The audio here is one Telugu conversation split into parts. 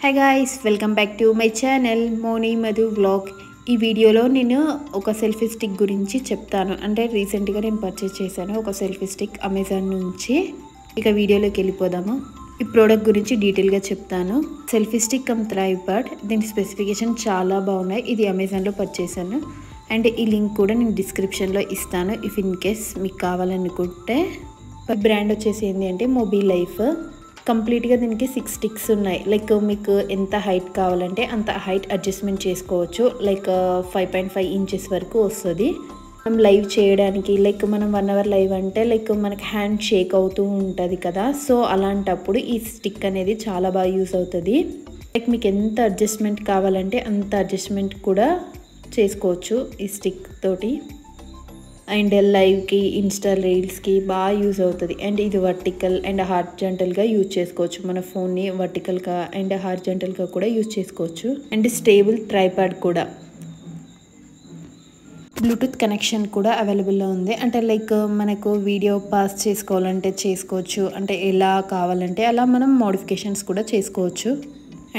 Hi guys, welcome back to my channel Moni Madhu vlog. ఈ వీడియోలో నేను ఒక సెల్ఫీ స్టిక్ గురించి చెప్తాను. అంటే రీసెంట్గా నేను పర్చేస్ చేశాను ఒక సెల్ఫీ స్టిక్ అమెజాన్ నుంచి. ఇక వీడియోలోకి వెళ్ళిపోదాము. ఈ ప్రోడక్ట్ గురించి డీటెయిల్గా చెప్తాను. సెల్ఫీ స్టిక్ కమ్ ట్రైపాడ్, దీని స్పెసిఫికేషన్ చాలా బాగున్నాయి. ఇది అమెజాన్లో పర్చేస్ చేశాను అండ్ ఈ లింక్ కూడా నేను డిస్క్రిప్షన్లో ఇస్తాను ఇఫ్ ఇన్ కేస్ మీకు కావాలనుకుంటే. బ్రాండ్ వచ్చేసి ఏంటి అంటే మొబైల్ లైఫ్. కంప్లీట్గా దీనికి 6 స్టిక్స్ ఉన్నాయి. లైక్ మీకు ఎంత హైట్ కావాలంటే అంత హైట్ అడ్జస్ట్మెంట్ చేసుకోవచ్చు. లైక్ 5.5 ఇంచెస్ వరకు వస్తుంది. మనం లైవ్ చేయడానికి, లైక్ మనం 1 అవర్ లైవ్ అంటే లైక్ మనకి హ్యాండ్ షేక్ అవుతూ ఉంటుంది కదా, సో అలాంటప్పుడు ఈ స్టిక్ అనేది చాలా బాగా యూస్ అవుతుంది. లైక్ మీకు ఎంత అడ్జస్ట్మెంట్ కావాలంటే అంత అడ్జస్ట్మెంట్ కూడా చేసుకోవచ్చు ఈ స్టిక్ తోటి. అండ్ లైవ్కి, ఇన్స్టా రీల్స్కి బాగా యూజ్ అవుతుంది. అండ్ ఇది వర్టికల్ అండ్ హార్జెంటల్గా యూజ్ చేసుకోవచ్చు. మన ఫోన్ని వర్టికల్గా అండ్ హార్జెంటల్గా కూడా యూజ్ చేసుకోవచ్చు. అండ్ స్టేబుల్ ట్రైపాడ్ కూడా. బ్లూటూత్ కనెక్షన్ కూడా అవైలబుల్లో ఉంది. అంటే లైక్ మనకు వీడియో పాస్ చేసుకోవాలంటే చేసుకోవచ్చు. అంటే ఎలా కావాలంటే అలా మనం మోడిఫికేషన్స్ కూడా చేసుకోవచ్చు.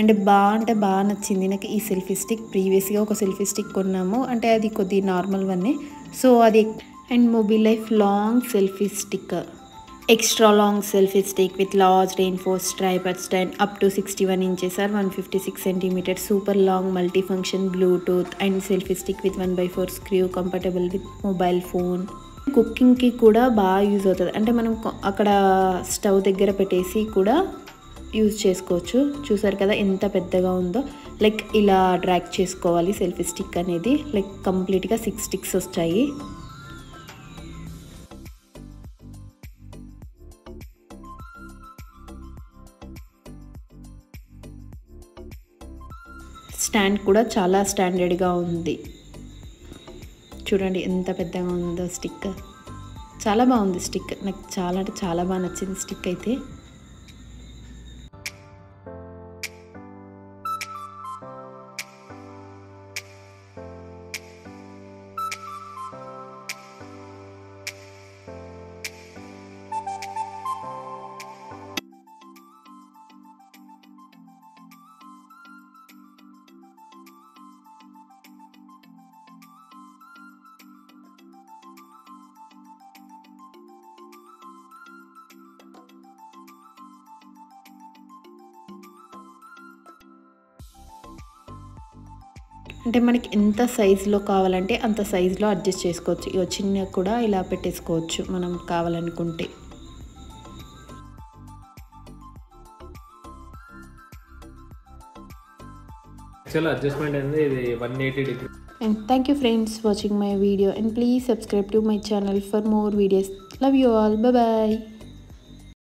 అండ్ బాగా నచ్చింది నాకు ఈ సెల్ఫీ స్టిక్. ప్రీవియస్గా ఒక సెల్ఫీ స్టిక్ కొన్నాము, అంటే అది కొద్ది నార్మల్ వన్నే, సో అది. And mobile life long selfie stick, extra long selfie stick with large reinforced tripod stand up to 61 inches or 156 centimeters, super long multi function Bluetooth and selfie stick with 1/4 screw, comfortable with mobile phone. కుకింగ్కి కూడా బాగా యూజ్ అవుతుంది. అంటే మనం అక్కడ స్టవ్ దగ్గర పెట్టేసి కూడా యూజ్ చేసుకోవచ్చు. చూసారు కదా ఎంత పెద్దగా ఉందో. లైక్ ఇలా డ్రాగ్ చేసుకోవాలి సెల్ఫీ స్టిక్ అనేది. లైక్ కంప్లీట్గా 6 స్టిక్స్ వచ్చాయి. స్టాండ్ కూడా చాలా స్టాండర్డ్గా ఉంది. చూడండి ఎంత పెద్దగా ఉందో స్టిక్. చాలా బాగుంది స్టిక్. నాకు చాలా అంటే చాలా బాగా నచ్చింది స్టిక్ అయితే. అంటే మనకి ఎంత సైజులో కావాలంటే అంత సైజులో అడ్జస్ట్ చేసుకోవచ్చు. ఇక చిన్న కూడా ఇలా పెట్టేసుకోవచ్చు మనం కావాలనుకుంటే. యాక్చువల్ అడ్జస్ట్మెంట్ అనేది ఇది 180 degree. And thank you friends watching my video and please subscribe to my channel for more videos. Love you all. Bye bye.